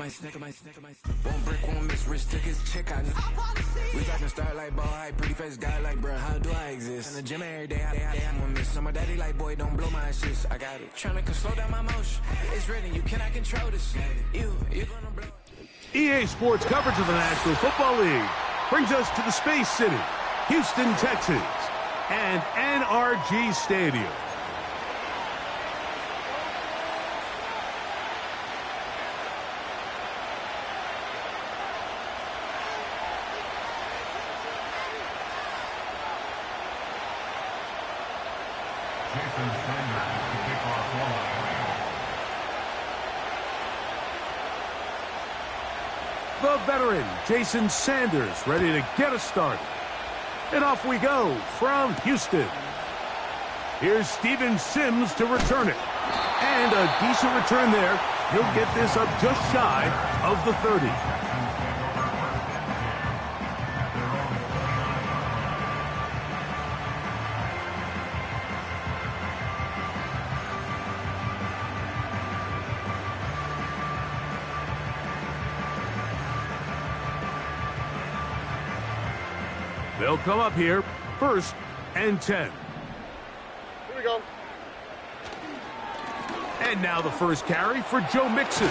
One brick, one miss, rich tickets, check out. We talking start like ball hype, pretty face guy like, bruh, how do I exist? In the gym every day, I'm gonna miss. So my daddy like, boy, don't blow my shit. I got it. Tryna slow down my motion. It's written, you cannot control this. You gonna blow. EA Sports coverage of the National Football League brings us to the Space City, Houston, Texas, and NRG Stadium. The veteran, Jason Sanders, ready to get us started. And off we go from Houston. Here's Steven Sims to return it. And a decent return there. He'll get this up just shy of the 30. They'll come up here, 1st and 10. Here we go. And now the first carry for Joe Mixon.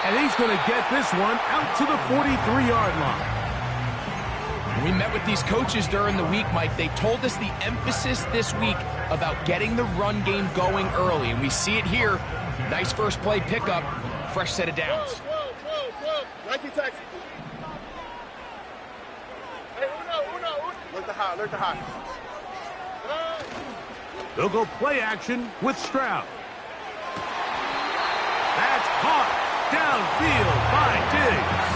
And he's going to get this one out to the 43-yard line. We met with these coaches during the week, Mike. They told us the emphasis this week about getting the run game going early, and we see it here. Nice first play pickup, fresh set of downs. Whoa. Nike taxi. Alert the hot. They'll go play action with Stroud. That's caught downfield by Diggs.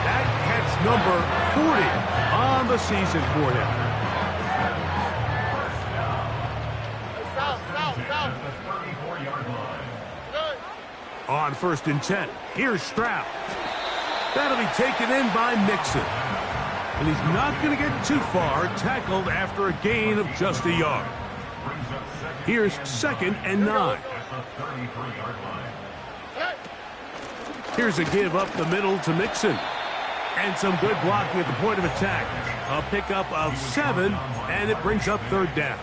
That catch number 40 on the season for him. On 1st and 10, here's Stroud. That'll be taken in by Mixon. And he's not going to get too far, tackled after a gain of just a yard. Here's 2nd and 9. Here's a give up the middle to Mixon. And some good blocking at the point of attack. A pickup of 7, and it brings up 3rd down.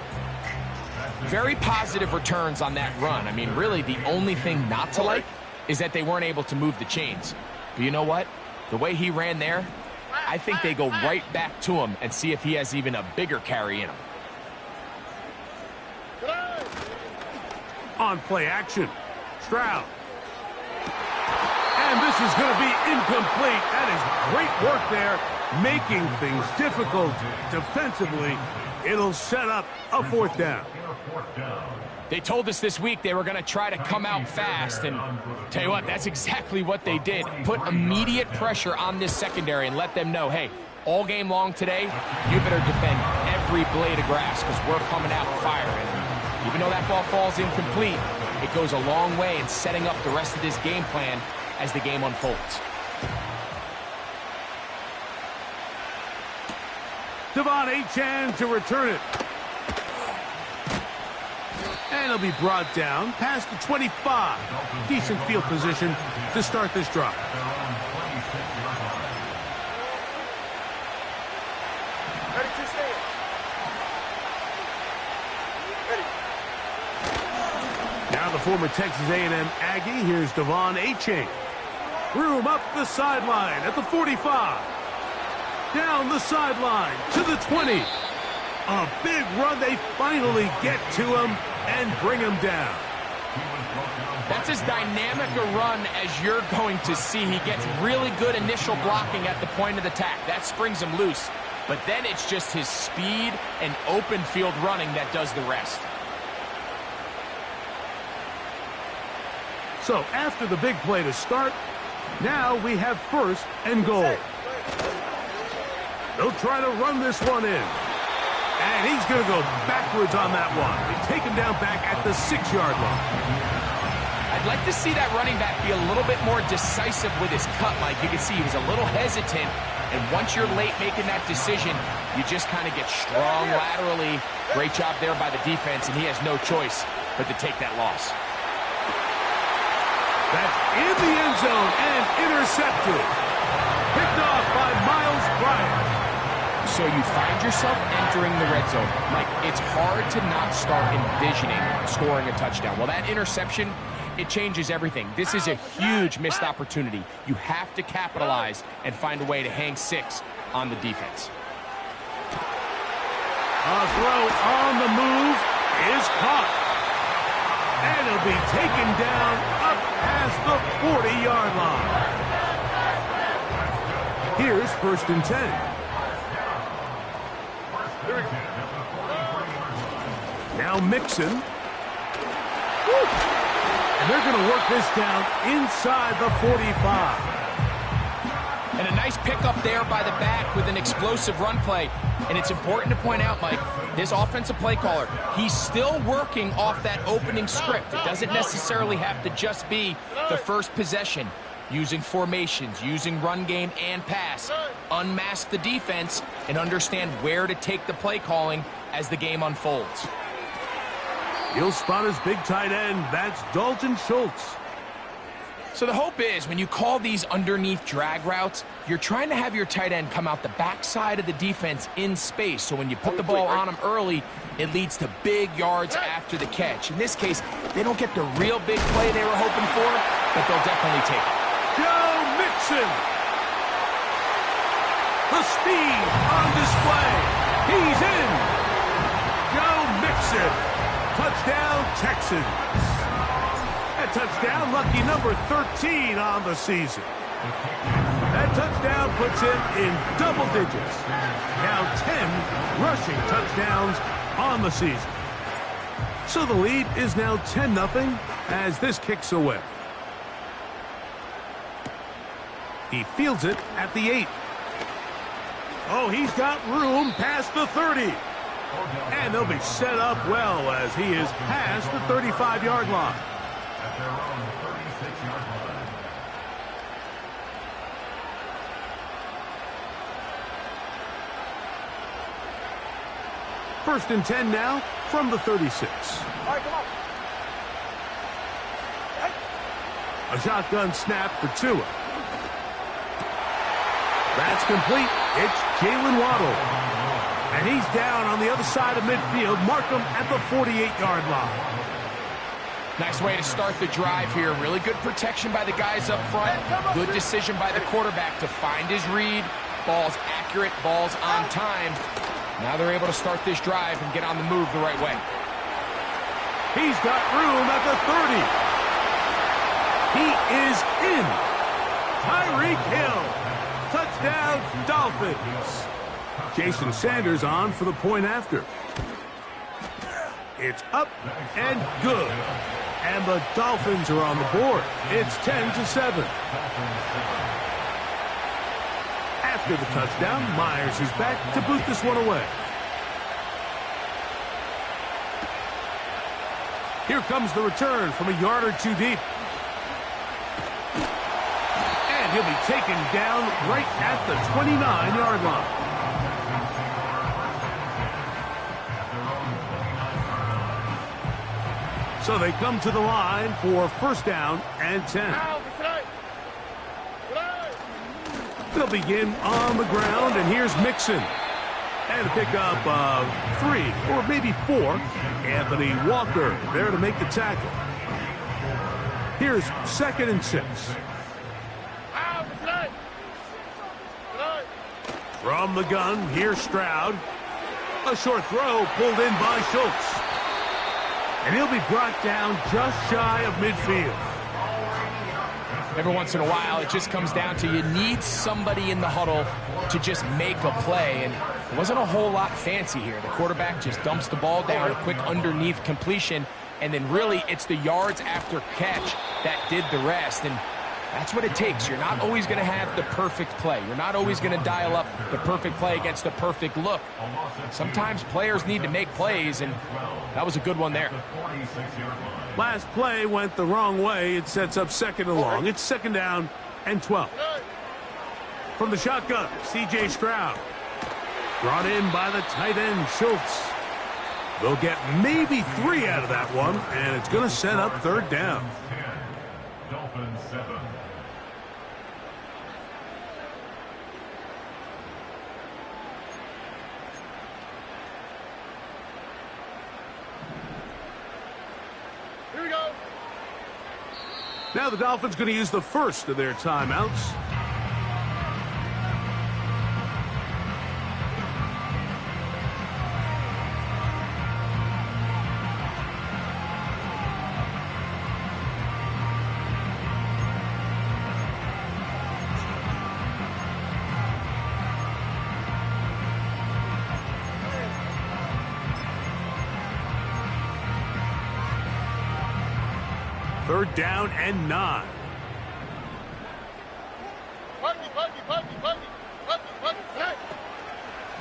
Very positive returns on that run. I mean, really, the only thing not to like is that they weren't able to move the chains. But you know what? The way he ran there, I think they go right back to him and see if he has even a bigger carry in him. On play action, Stroud. And this is going to be incomplete. That is great work there, making things difficult defensively. It'll set up a 4th down. They told us this week they were going to try to come out fast, and tell you what, that's exactly what they did. Put immediate pressure on this secondary and let them know, hey, all game long today, you better defend every blade of grass because we're coming out firing. Even though that ball falls incomplete, it goes a long way in setting up the rest of this game plan as the game unfolds. Devon Achane to return it. And he'll be brought down past the 25. Decent field position to start this drive. Ready to stand. Ready. Now the former Texas A&M Aggie. Here's Devon Achane. Room up the sideline at the 45. Down the sideline to the 20. A big run. They finally get to him and bring him down. That's as dynamic a run as you're going to see. He gets really good initial blocking at the point of attack. That springs him loose. But then it's just his speed and open field running that does the rest. So after the big play to start, now we have 1st and goal. They'll try to run this one in. And he's going to go backwards on that one. They take him down back at the 6-yard line. I'd like to see that running back be a little bit more decisive with his cut, Mike. You can see he was a little hesitant. And once you're late making that decision, you just kind of get strong laterally. Great job there by the defense, and he has no choice but to take that loss. That's in the end zone and intercepted. Picked off by Miles Bryant. So you find yourself entering the red zone. Like, it's hard to not start envisioning scoring a touchdown. Well, that interception, it changes everything. This is a huge missed opportunity. You have to capitalize and find a way to hang 6 on the defense. A throw on the move is caught. And it'll be taken down up past the 40-yard line. Here's 1st and 10. Now Mixon. Woo! And they're going to work this down inside the 45. And a nice pickup there by the back with an explosive run play. And it's important to point out, Mike, this offensive play caller, he's still working off that opening script. It doesn't necessarily have to just be the first possession. Using formations, using run game and pass. Unmask the defense and understand where to take the play calling as the game unfolds. He'll spot his big tight end. That's Dalton Schultz. So the hope is when you call these underneath drag routes, you're trying to have your tight end come out the backside of the defense in space. So when you put the ball on him early, it leads to big yards after the catch. In this case, they don't get the real big play they were hoping for, but they'll definitely take it. Joe Mixon. The speed on display. He's in. Joe Mixon. Touchdown, Texans. That touchdown, lucky number 13 on the season. That touchdown puts him in double digits. Now 10 rushing touchdowns on the season. So the lead is now 10-0 as this kicks away. He fields it at the 8. Oh, he's got room past the 30. And they'll be set up well as he is past the 35-yard line. First and 10 now from the 36. All right, come on. A shotgun snap for Tua. That's complete. It's Jalen Waddle. And he's down on the other side of midfield. Mark him at the 48-yard line. Nice way to start the drive here. Really good protection by the guys up front. Good decision by the quarterback to find his read. Ball's accurate, ball's on time. Now they're able to start this drive and get on the move the right way. He's got room at the 30. He is in. Tyreek Hill. Touchdown, Dolphins. Jason Sanders on for the point after. It's up and good. And the Dolphins are on the board. It's 10-7. After the touchdown, Myers is back to boot this one away. Here comes the return from a yard or two deep. And he'll be taken down right at the 29-yard line. So they come to the line for first down and 10. They'll begin on the ground, and here's Mixon. And a pickup of 3 or maybe 4. Anthony Walker there to make the tackle. Here's 2nd and 6. From the gun, here's Stroud. A short throw pulled in by Schultz. And he'll be brought down just shy of midfield. Every once in a while, it just comes down to you need somebody in the huddle to just make a play. And it wasn't a whole lot fancy here. The quarterback just dumps the ball down, a quick underneath completion, and then really it's the yards after catch that did the rest. And that's what it takes. You're not always going to have the perfect play. You're not always going to dial up the perfect play against the perfect look. Sometimes players need to make plays, and that was a good one there. Last play went the wrong way. It sets up 2nd and long. It's 2nd down and 12. From the shotgun, C.J. Stroud. Brought in by the tight end, Schultz. They'll get maybe 3 out of that one, and it's going to set up 3rd down. Here we go. Now the Dolphins going to use the first of their timeouts. Third down and 9.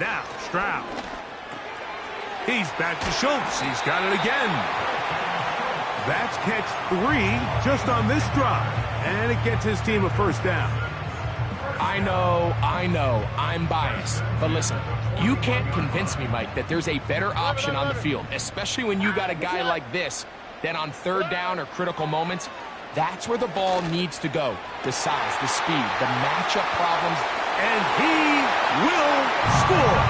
Now, Stroud. He's back to Schultz. He's got it again. That's catch 3 just on this drive. And it gets his team a first down. I know, I'm biased. But listen, you can't convince me, Mike, that there's a better option on the field, especially when you got a guy like this. Then on third down or critical moments, that's where the ball needs to go. The size, the speed, the matchup problems. And he will score.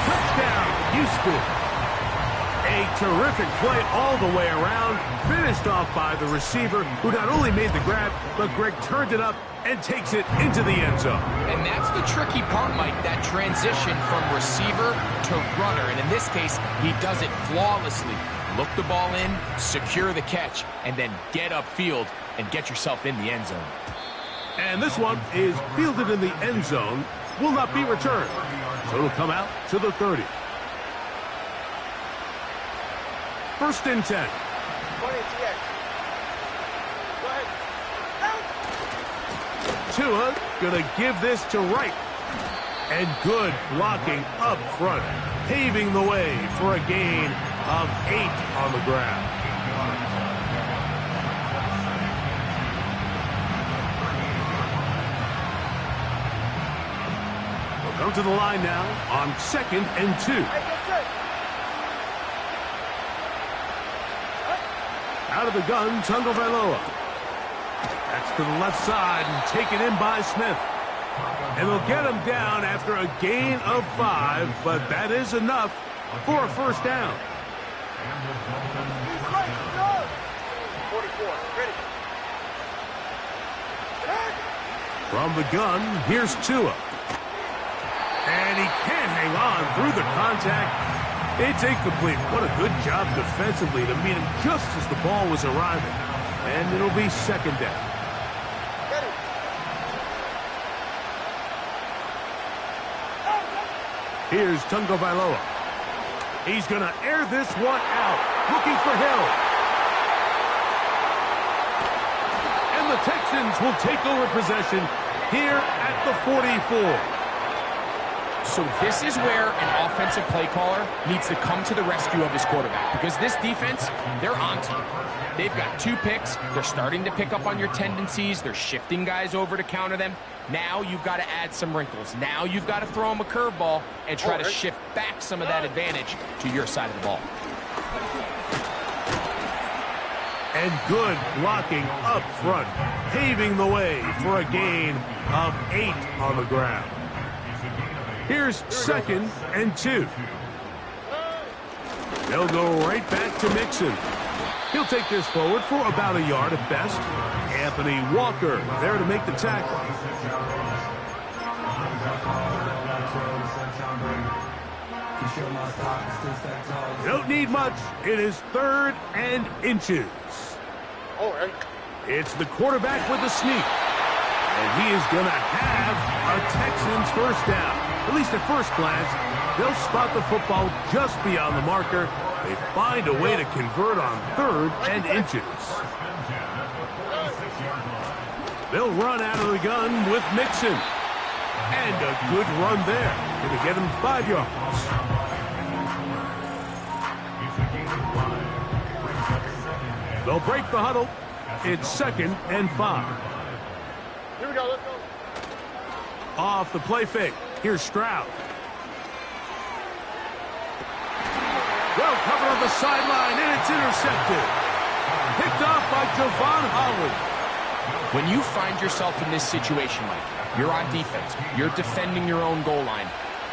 Touchdown, Houston. A terrific play all the way around. Finished off by the receiver, who not only made the grab, but Greg turned it up and takes it into the end zone. And that's the tricky part, Mike, that transition from receiver to runner. And in this case, he does it flawlessly. Look the ball in, secure the catch, and then get upfield and get yourself in the end zone. And this one is fielded in the end zone, will not be returned. So it'll come out to the 30. First and 10. Tua gonna give this to Wright. And good blocking up front, paving the way for a gain of 8 on the ground. We'll come to the line now on 2nd and 2. Out of the gun, Tagovailoa. That's to the left side and taken in by Smith. And they'll get him down after a gain of 5, but that is enough for a first down. 44, ready. From the gun, here's Tua. And he can't hang on through the contact. It's incomplete. What a good job defensively to meet him just as the ball was arriving. And it'll be second down. Here's Tagovailoa. He's going to air this one out, looking for Hill. And the Texans will take over possession here at the 44. So this is where an offensive play caller needs to come to the rescue of his quarterback, because this defense, they're onto you. They've got 2 picks. They're starting to pick up on your tendencies. They're shifting guys over to counter them. Now you've got to add some wrinkles. Now you've got to throw them a curveball and try to shift back some of that advantage to your side of the ball. And good blocking up front, paving the way for a gain of 8 on the ground. Here's 2nd and 2. They'll go right back to Mixon. He'll take this forward for about a yard at best. Anthony Walker there to make the tackle. Don't need much. It is 3rd and inches. All right. It's the quarterback with the sneak. And he is going to have a Texans first down. At least at first glance, they'll spot the football just beyond the marker. They find a way to convert on 3rd and inches. They'll run out of the gun with Mixon. And a good run there. Going to get him 5 yards. They'll break the huddle. It's 2nd and 5. Here we go, let's go. Off the play fake. Here's Stroud. Well covered on the sideline, and it's intercepted. Picked off by Javon Holland. When you find yourself in this situation, Mike, you're on defense, you're defending your own goal line,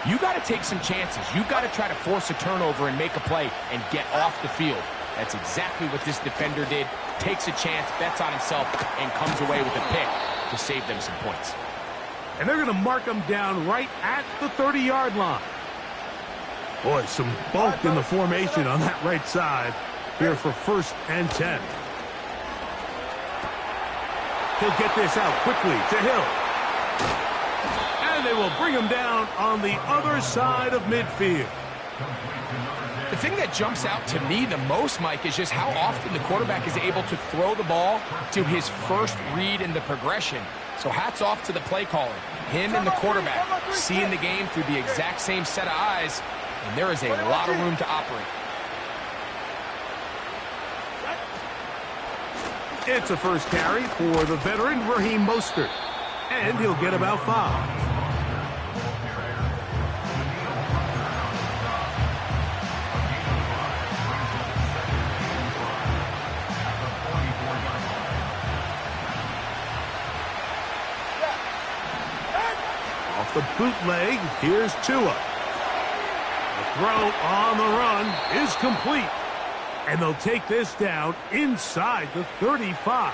you got to take some chances. You got to try to force a turnover and make a play and get off the field. That's exactly what this defender did. Takes a chance, bets on himself, and comes away with a pick to save them some points. And they're going to mark him down right at the 30-yard line. Boy, some bulk in the formation on that right side here for 1st and 10. He'll get this out quickly to Hill. And they will bring him down on the other side of midfield. The thing that jumps out to me the most, Mike, is just how often the quarterback is able to throw the ball to his first read in the progression. So hats off to the play caller. Him and the quarterback seeing the game through the exact same set of eyes, and there is a lot of room to operate. It's a first carry for the veteran Raheem Mostert, and he'll get about 5. Off the bootleg, here's Tua. The throw on the run is complete. And they'll take this down inside the 35.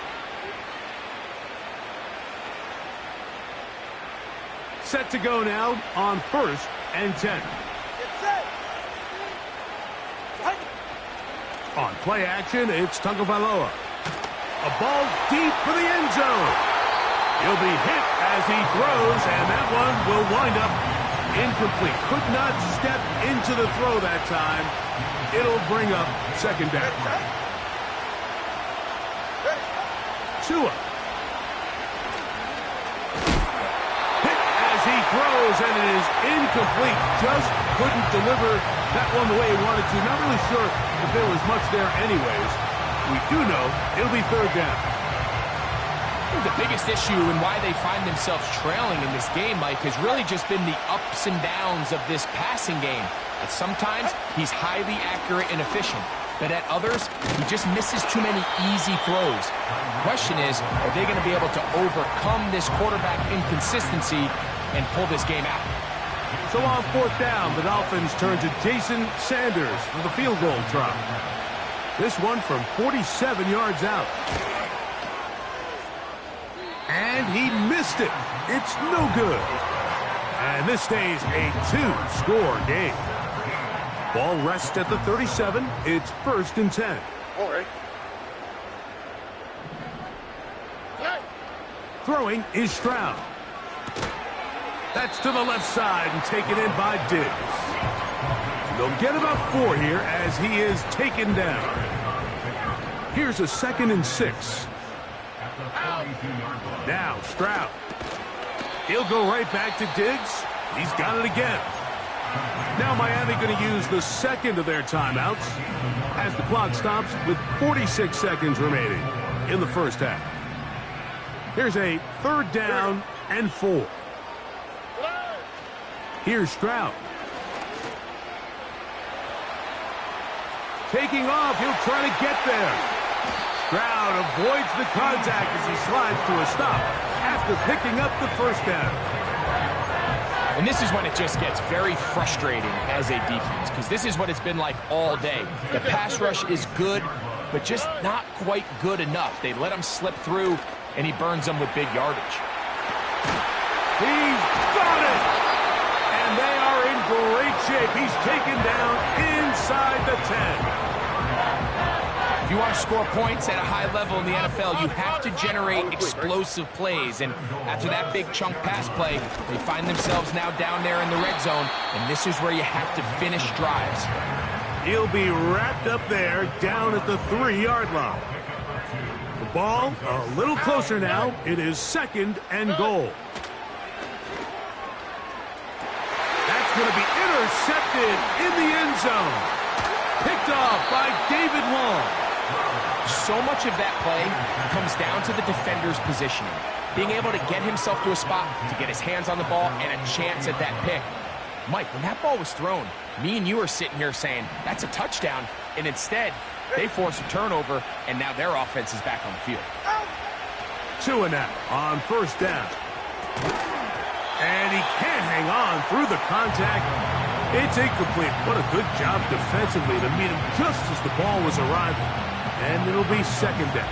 Set to go now on 1st and 10. On play action, it's Tagovailoa. A ball deep for the end zone. He'll be hit as he throws, and that one will wind up incomplete. Could not step into the throw that time. It'll bring up 2nd down. Tua. Hit as he throws, and it is incomplete. Just couldn't deliver that one the way he wanted to. Not really sure if there was much there anyways. We do know it'll be 3rd down. The biggest issue and why they find themselves trailing in this game, Mike, has really just been the ups and downs of this passing game. At sometimes, he's highly accurate and efficient, but at others, he just misses too many easy throws. The question is, are they going to be able to overcome this quarterback inconsistency and pull this game out? So on 4th down, the Dolphins turn to Jason Sanders for the field goal try. This one from 47 yards out. And he missed it. It's no good. And this stays a 2-score game. Ball rests at the 37. It's 1st and 10. All right. Throwing is Stroud. That's to the left side and taken in by Diggs. They'll get about 4 here as he is taken down. Here's a 2nd and 6. Now Stroud. He'll go right back to Diggs. He's got it again. Now Miami going to use the 2nd of their timeouts as the clock stops with 46 seconds remaining in the 1st half. Here's a 3rd down and 4. Here's Stroud. Taking off, he'll try to get there. Stroud avoids the contact as he slides to a stop after picking up the 1st down. And this is when it just gets very frustrating as a defense, because this is what it's been like all day. The pass rush is good, but just not quite good enough. They let him slip through, and he burns them with big yardage. He's got it! And they are in great shape. He's taken down inside the 10. If you want to score points at a high level in the NFL, you have to generate explosive plays. And after that big chunk pass play, they find themselves now down there in the red zone, and this is where you have to finish drives. He'll be wrapped up there down at the 3-yard line. The ball a little closer now. It is 2nd and goal. That's going to be intercepted in the end zone. Picked off by David Long. So much of that play comes down to the defender's positioning. Being able to get himself to a spot, to get his hands on the ball, and a chance at that pick. Mike, when that ball was thrown, me and you are sitting here saying, that's a touchdown. And instead, they force a turnover, and now their offense is back on the field. Tua now on first down. And he can't hang on through the contact. It's incomplete. What a good job defensively to meet him just as the ball was arriving. And it'll be second down.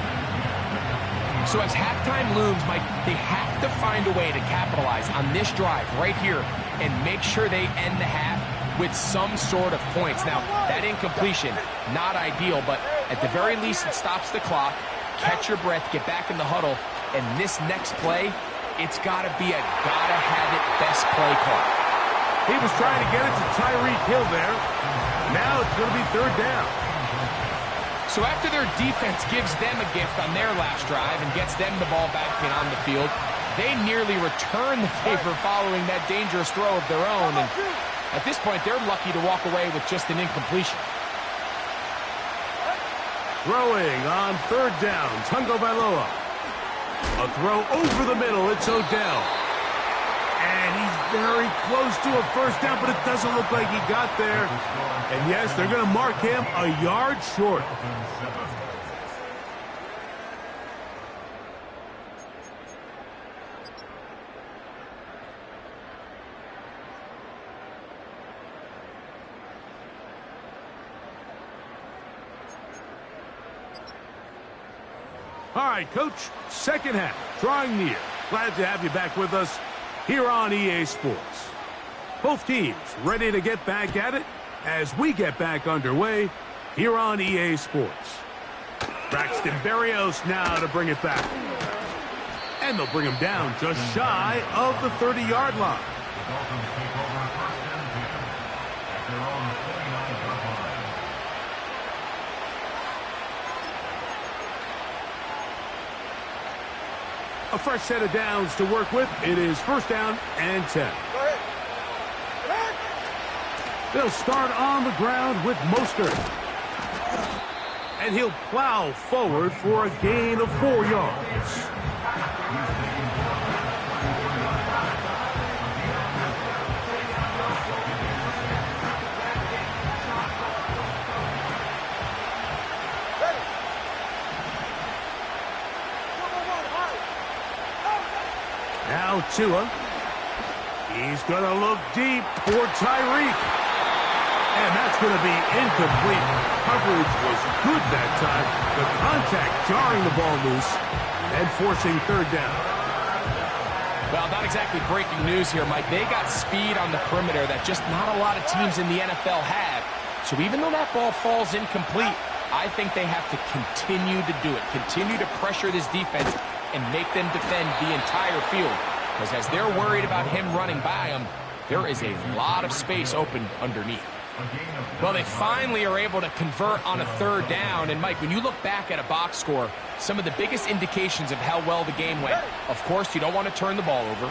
So as halftime looms, Mike, they have to find a way to capitalize on this drive right here and make sure they end the half with some sort of points. Now, that incompletion, not ideal, but at the very least it stops the clock. Catch your breath, get back in the huddle, and this next play, it's got to be a gotta-have-it best play call. He was trying to get it to Tyreek Hill there. Now it's going to be third down. So after their defense gives them a gift on their last drive and gets them the ball back and on the field, they nearly return the favor following that dangerous throw of their own. And at this point, they're lucky to walk away with just an incompletion. Throwing on third down, Tungo Bailoa. A throw over the middle, it's Odell. And he's very close to a first down, but it doesn't look like he got there. And yes, they're going to mark him a yard short. All right, Coach, second half, drawing near. Glad to have you back with us here on EA Sports. Both teams ready to get back at it as we get back underway here on EA Sports. Braxton Berrios now to bring it back. And they'll bring him down just shy of the 30-yard line. A fresh set of downs to work with. It is first down and 10. They'll start on the ground with Mostert. And he'll plow forward for a gain of 4 yards. Now Tua. He's going to look deep for Tyreek. And that's going to be incomplete. Coverage was good that time. The contact jarring the ball loose and forcing third down. Well, not exactly breaking news here, Mike. They got speed on the perimeter that just not a lot of teams in the NFL have. So even though that ball falls incomplete, I think they have to continue to do it. Continue to pressure this defense and make them defend the entire field. Because as they're worried about him running by them, there is a lot of space open underneath. Well, they finally are able to convert on a third down. And, Mike, when you look back at a box score, some of the biggest indications of how well the game went, of course, you don't want to turn the ball over.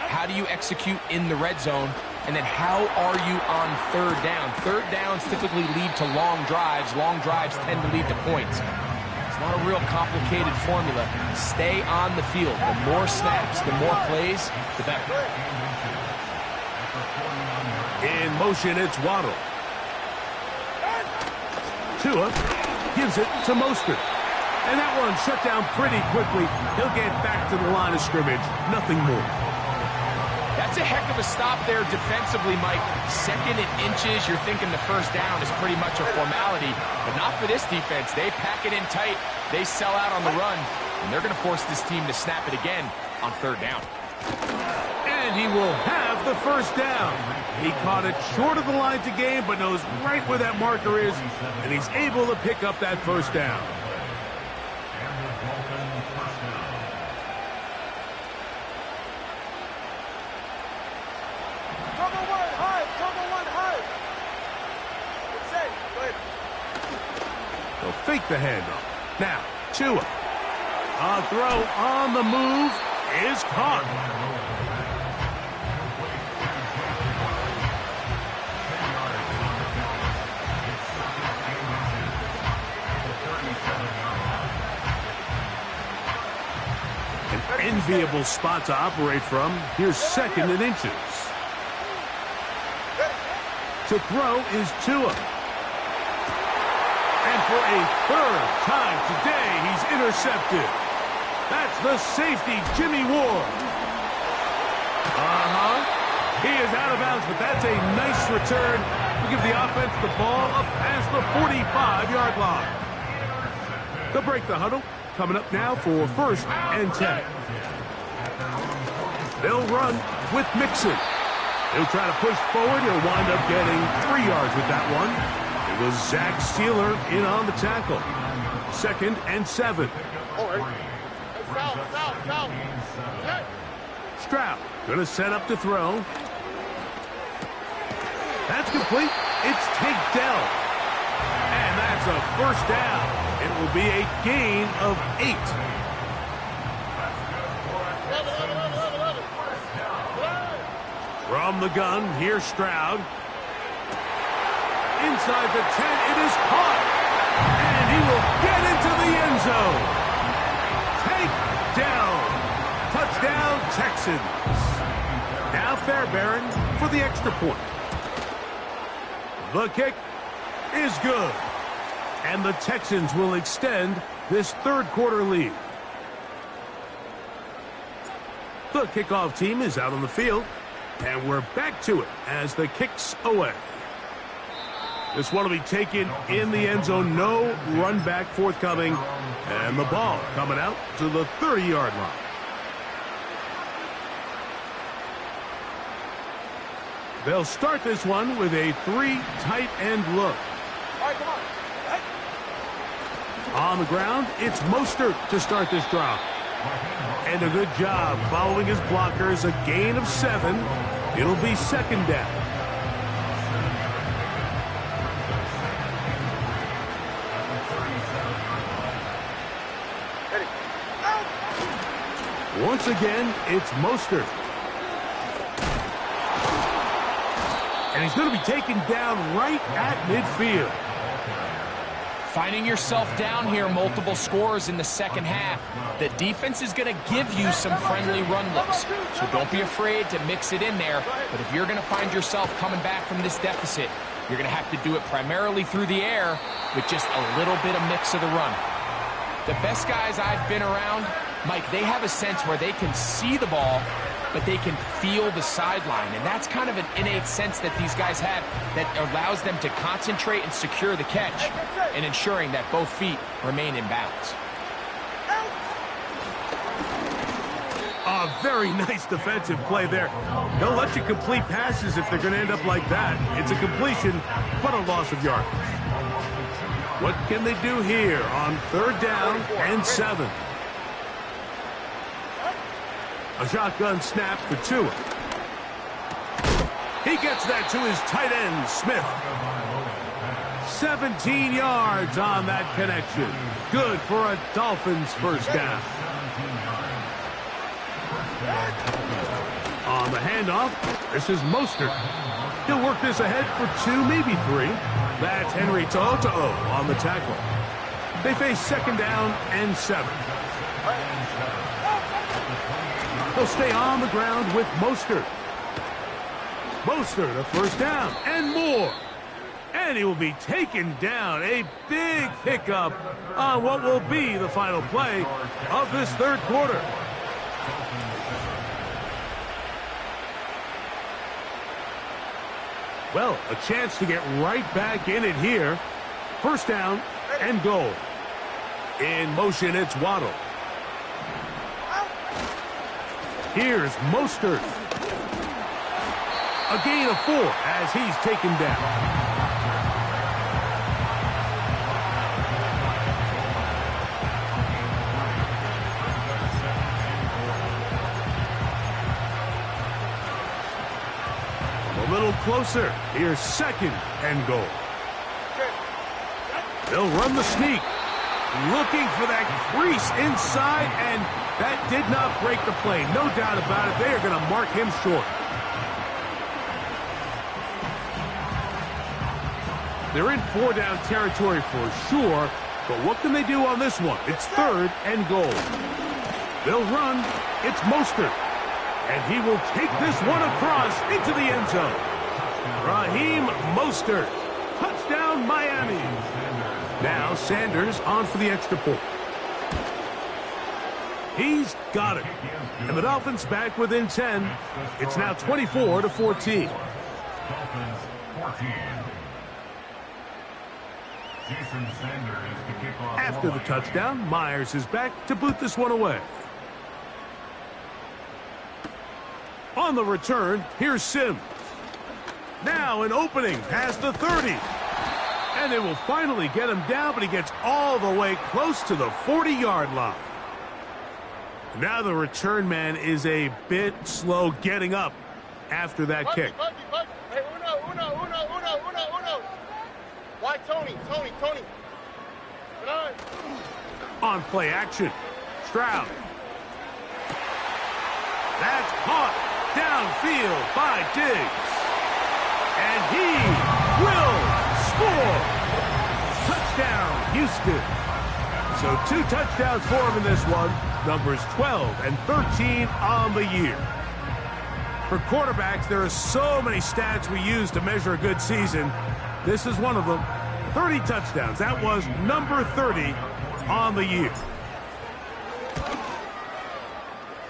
How do you execute in the red zone? And then how are you on third down? Third downs typically lead to long drives. Long drives tend to lead to points. It's not a real complicated formula. Stay on the field. The more snaps, the more plays, the better. In motion, it's Waddle. Tua gives it to Mostert. And that one shut down pretty quickly. He'll get back to the line of scrimmage. Nothing more. That's a heck of a stop there defensively, Mike. Second and inches, you're thinking the first down is pretty much a formality. But not for this defense. They pack it in tight. They sell out on the run. And they're going to force this team to snap it again on third down. And he will have the first down. He caught it short of the line to gain, but knows right where that marker is, and he's able to pick up that first down. They'll fake the handoff. Now, Tua. A throw on the move is caught. An enviable spot to operate from. Here's second and inches. To throw is Tua. And for a third time today, he's intercepted. That's the safety, Jimmy Ward. He is out of bounds, but that's a nice return to give the offense the ball up past the 45-yard line. They'll break the huddle. Coming up now for 1st and 10. They'll run with Mixon. He'll try to push forward. He'll wind up getting 3 yards with that one. It was Zach Sealer in on the tackle. 2nd and 7. Stroud going to set up to throw. That's complete. It's Tank Dell. And that's a 1st down. It will be a gain of 8. From the gun, here's Stroud. Inside the 10, it is caught. And he will get into the end zone. Tank Dell. Touchdown, Texans. Now Fairbairn for the extra point. The kick is good. And the Texans will extend this 3rd quarter lead. The kickoff team is out on the field. And we're back to it as the kick's away. This one will be taken in the end zone. No run back forthcoming. And the ball coming out to the 30-yard line. They'll start this one with a 3 tight end look. All right, come on. On the ground, it's Mostert to start this drive. And a good job following his blockers. A gain of 7. It'll be 2nd down. Once again, it's Mostert. And he's going to be taken down right at midfield. Finding yourself down here, multiple scores in the 2nd half. The defense is going to give you some friendly run looks. So don't be afraid to mix it in there. But if you're going to find yourself coming back from this deficit, you're going to have to do it primarily through the air with just a little bit of mix of the run. The best guys I've been around, Mike, they have a sense where they can see the ball, but they can feel the sideline. And that's kind of an innate sense that these guys have that allows them to concentrate and secure the catch and ensuring that both feet remain in bounds. A very nice defensive play there. They'll let you complete passes if they're going to end up like that. It's a completion, but a loss of yardage. What can they do here on 3rd down and 7? A shotgun snap for Tua. He gets that to his tight end, Smith. 17 yards on that connection. Good for a Dolphins 1st down. On the handoff, this is Mostert. He'll work this ahead for 2, maybe 3. That's Henry To'o on the tackle. They face 2nd down and 7. They'll stay on the ground with Mostert. Mostert, a 1st down and more. And he will be taken down. A big pickup on what will be the final play of this 3rd quarter. Well, a chance to get right back in it here. 1st down and goal. In motion, it's Waddle. Here's Mostert. A gain of 4 as he's taken down. A little closer. Here's 2nd and goal. They'll run the sneak. Looking for that crease inside, and that did not break the play. No doubt about it. They are going to mark him short. They're in 4-down territory for sure, but what can they do on this one? It's 3rd and goal. They'll run. It's Mostert. And he will take this one across into the end zone. Raheem Mostert. Touchdown, Miami. Now Sanders on for the extra point. He's got it. And the Dolphins back within 10. It's now 24-14. After the touchdown, Myers is back to boot this one away. On the return, here's Sims. Now an opening past the 30. And they will finally get him down, but he gets all the way close to the 40-yard line. Now the return man is a bit slow getting up after that kick. Hey, uno. Why Tony? On play action, Stroud. That's caught downfield by Diggs. And he will score. Touchdown, Houston. So 2 touchdowns for him in this one. Numbers 12 and 13 on the year. For quarterbacks, there are so many stats we use to measure a good season. This is one of them. 30 touchdowns. That was number 30 on the year.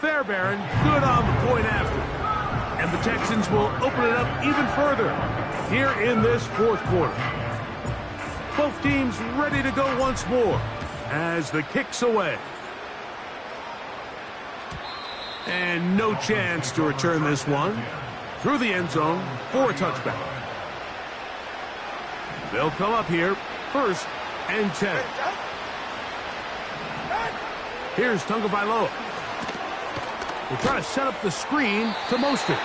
Fairbairn, good on the point after. And the Texans will open it up even further here in this fourth quarter. Both teams ready to go once more as the kick's away. And no chance to return this one through the end zone for a touchback. They'll come up here, 1st and 10. Here's Tagovailoa. They try to set up the screen to Mostert.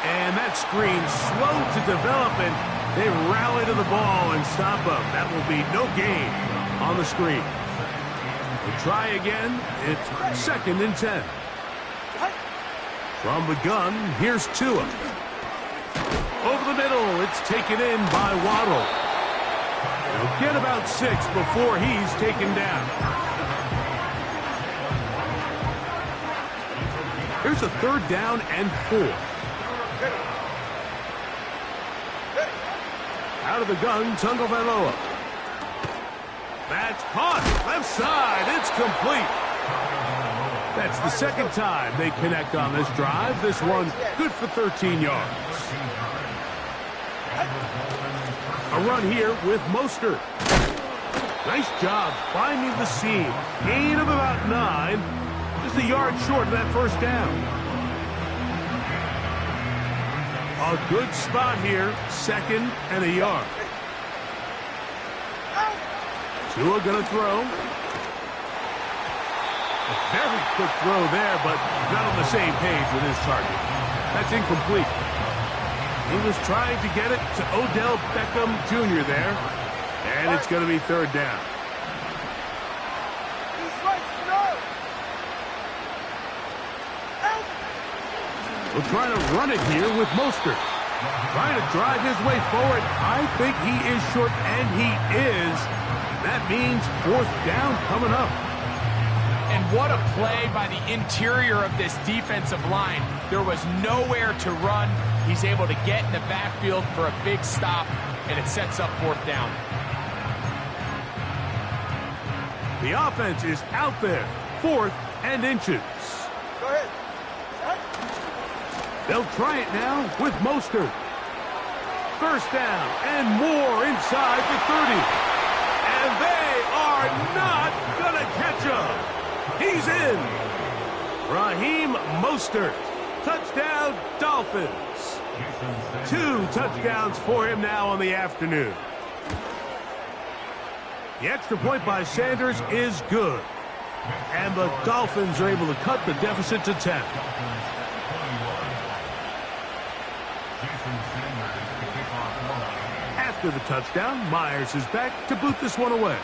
And that screen slow to develop, and they rally to the ball and stop him. That will be no gain on the screen. We'll try again. It's 2nd and 10. From the gun, here's Tua. Over the middle, it's taken in by Waddle. He'll get about 6 before he's taken down. Here's a 3rd down and 4. Out of the gun, Tagovailoa. That's caught. Left side. It's complete. That's the 2nd time they connect on this drive. This one good for 13 yards. A run here with Mostert. Nice job finding the seam. Gain of about 9. Just a yard short of that 1st down. A good spot here. 2nd and a yard. Tua gonna throw. A very quick throw there, but not on the same page with his target. That's incomplete. He was trying to get it to Odell Beckham Jr. there, and it's going to be 3rd down. We'll try to run it here with Mostert. Trying to drive his way forward. I think he is short, and he is. That means 4th down coming up. And what a play by the interior of this defensive line. There was nowhere to run. He's able to get in the backfield for a big stop, and it sets up 4th down. The offense is out there. 4th and inches. Go ahead. They'll try it now with Mostert. 1st down and more inside the 30. And they are not going to catch him. He's in. Raheem Mostert. Touchdown, Dolphins. 2 touchdowns for him now on the afternoon. The extra point by Sanders is good. And the Dolphins are able to cut the deficit to 10. After the touchdown, Myers is back to boot this one away.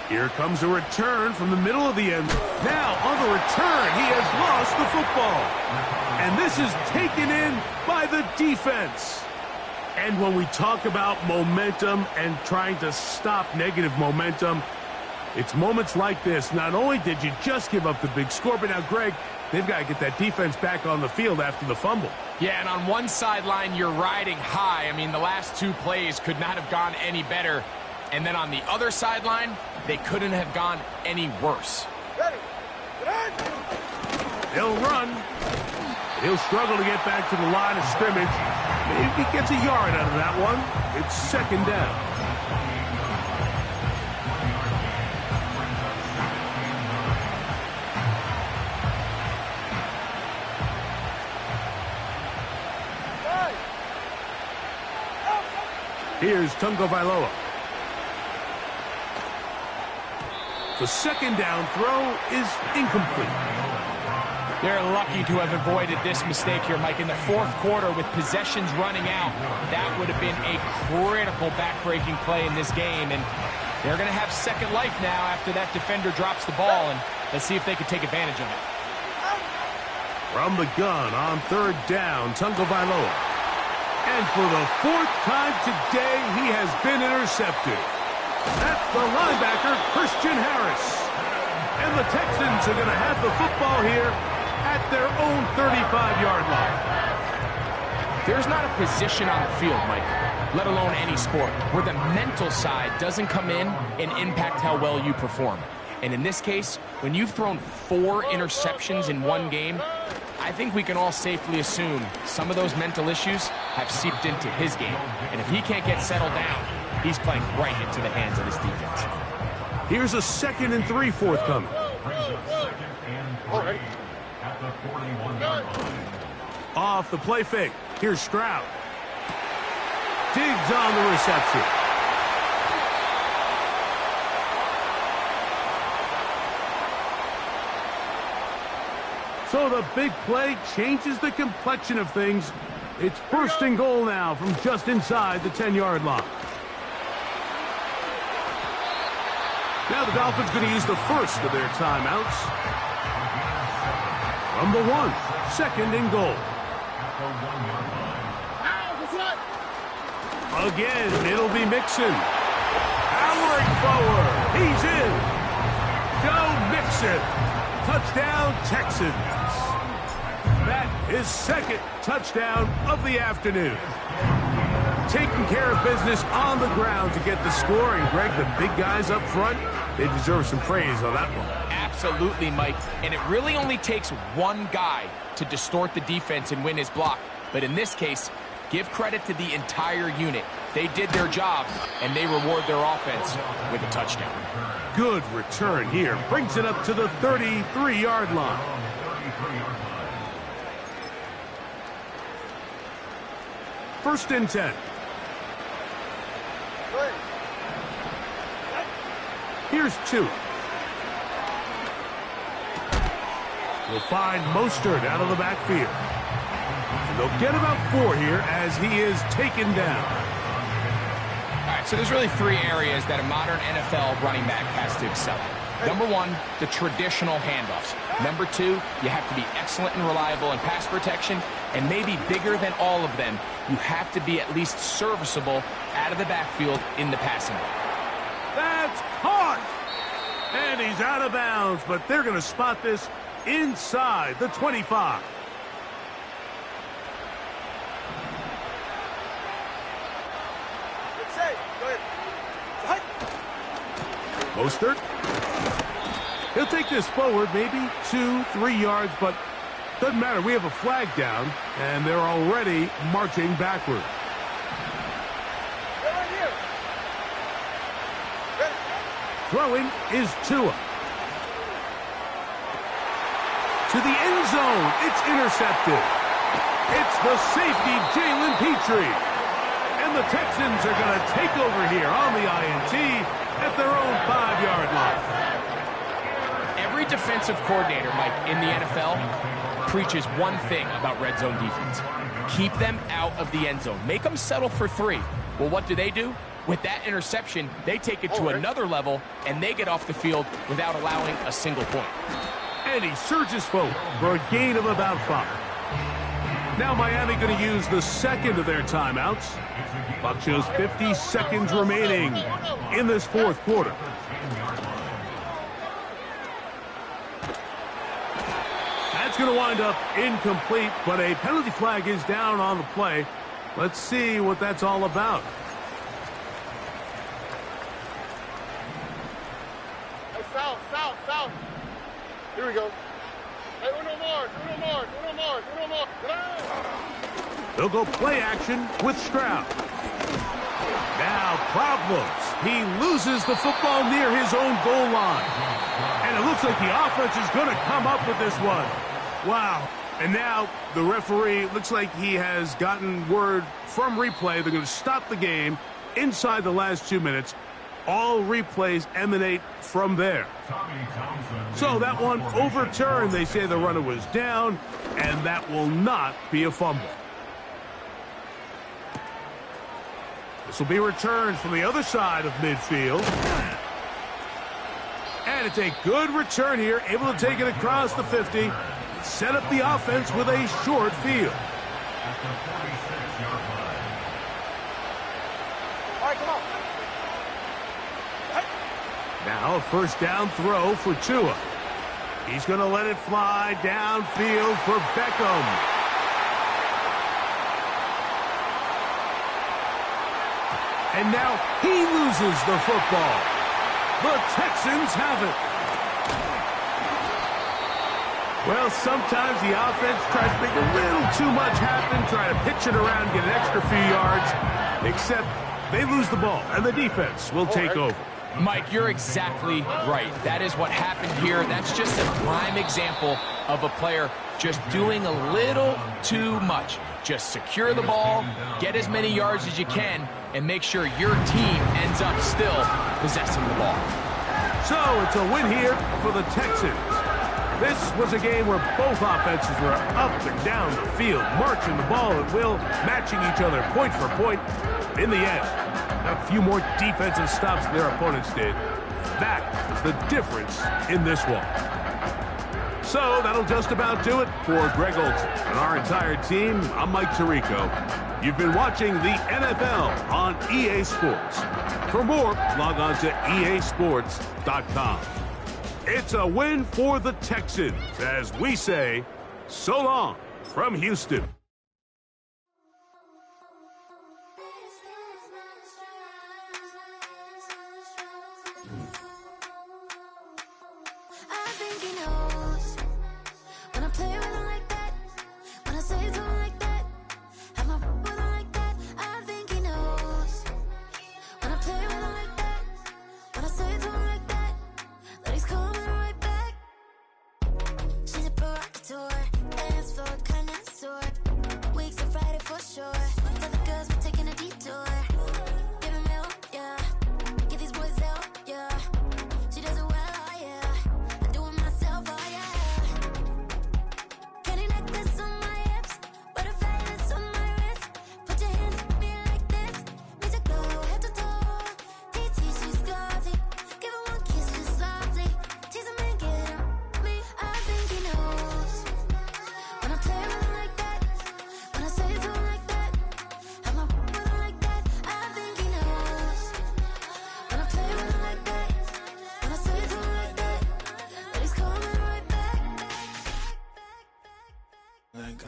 Here comes a return from the middle of the end. Now, on the return, he has lost the football. And this is taken in by the defense. And when we talk about momentum and trying to stop negative momentum, it's moments like this. Not only did you just give up the big score, but now, Greg, they've got to get that defense back on the field after the fumble. Yeah, and on one sideline, you're riding high. I mean, the last 2 plays could not have gone any better. And then on the other sideline, they couldn't have gone any worse. Ready. Get in. He'll run. He'll struggle to get back to the line of scrimmage. Maybe he gets a yard out of that one. It's second down. Here's Tungo Vailoa. The second down throw is incomplete. They're lucky to have avoided this mistake here, Mike. In the fourth quarter, with possessions running out, that would have been a critical back-breaking play in this game. And they're going to have second life now after that defender drops the ball. And let's see if they can take advantage of it. From the gun on third down, Tungo Vailoa. And for the fourth time today, he has been intercepted. That's the linebacker, Christian Harris. And the Texans are going to have the football here at their own 35-yard line. There's not a position on the field, Mike, let alone any sport, where the mental side doesn't come in and impact how well you perform. And in this case, when you've thrown 4 interceptions in one game, I think we can all safely assume some of those mental issues have seeped into his game. And if he can't get settled down, he's playing right into the hands of his defense. Here's a 2nd and 3 forthcoming. Off the play fake. Here's Stroud. Diggs on the reception. So the big play changes the complexion of things. It's 1st and goal now from just inside the 10-yard line. Now the Dolphins going to use the first of their timeouts. From the 1, 2nd and goal. Again, it'll be Mixon. Powering forward. He's in. Joe Mixon. Touchdown, Texans. That is 2nd touchdown of the afternoon. Taking care of business on the ground to get the score. And, Greg, the big guys up front, they deserve some praise on that one. Absolutely, Mike. And it really only takes one guy to distort the defense and win his block. But in this case, give credit to the entire unit. They did their job, and they reward their offense with a touchdown. Good return here. Brings it up to the 33-yard line. First and 10. Here's 2. We'll find Mostert out of the backfield. And they'll get about 4 here as he is taken down. All right, so there's really 3 areas that a modern NFL running back has to excel at. Number 1, the traditional handoffs. Number 2, you have to be excellent and reliable in pass protection. And maybe bigger than all of them, you have to be at least serviceable out of the backfield in the passing game. That's caught! And he's out of bounds, but they're going to spot this inside the 25. Good save. Go ahead. Mostert. He'll take this forward, maybe 2-3 yards, but doesn't matter. We have a flag down, and they're already marching backward. Throwing is Tua. To the end zone. It's intercepted. It's the safety, Jalen Petrie. And the Texans are going to take over here on the INT at their own 5-yard line. Every defensive coordinator, Mike, in the NFL preaches one thing about red zone defense. Keep them out of the end zone. Make them settle for 3. Well, what do? With that interception, they take it to another level, and they get off the field without allowing a single point. And he surges forward for a gain of about 5. Now Miami going to use the 2nd of their timeouts. Clock shows 50 seconds remaining in this 4th quarter. That's going to wind up incomplete, but a penalty flag is down on the play. Let's see what that's all about. South. Here we go. Hey, uno more. They'll go play action with Stroud. Now problems. He loses the football near his own goal line. And it looks like the offense is going to come up with this one. Wow. And now the referee looks like he has gotten word from replay. They're going to stop the game inside the last 2 minutes. All replays emanate from there. So that one overturned. They say the runner was down, and that will not be a fumble. This will be returned from the other side of midfield. And it's a good return here, able to take it across the 50. Set up the offense with a short field. All right, come on. Now a first down throw for Tua. He's going to let it fly downfield for Beckham. And now he loses the football. The Texans have it. Well, sometimes the offense tries to make a little too much happen, try to pitch it around, get an extra few yards, except they lose the ball, and the defense will take over. Mike, you're exactly right. That is what happened here. That's just a prime example of a player just doing a little too much. Just secure the ball, get as many yards as you can, and make sure your team ends up still possessing the ball. So it's a win here for the Texans. This was a game where both offenses were up and down the field, marching the ball at will, matching each other point for point. In the end, a few more defensive stops than their opponents did. That is the difference in this one. So that'll just about do it for Greg Olson and our entire team. I'm Mike Tirico. You've been watching the NFL on EA Sports. For more, log on to easports.com. It's a win for the Texans as we say, so long from Houston.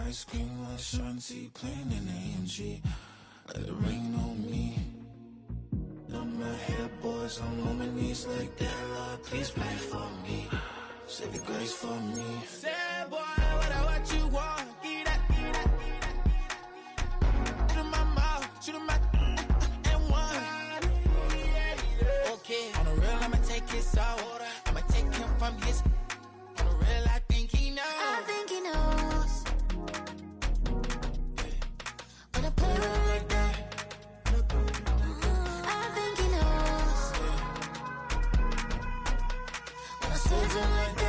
Ice cream, my shanty playing in AMG. Let it rain on me. On my head, boys, I'm on my knees like that. Lord, please play for me. Save the grace for me. Say, boy, what you want? Get that. Shoot in my mouth, shoot in my and one. Okay, on the real, I'ma take his out. I'ma take him from his. On the real, I think he knows. I think he knows. Like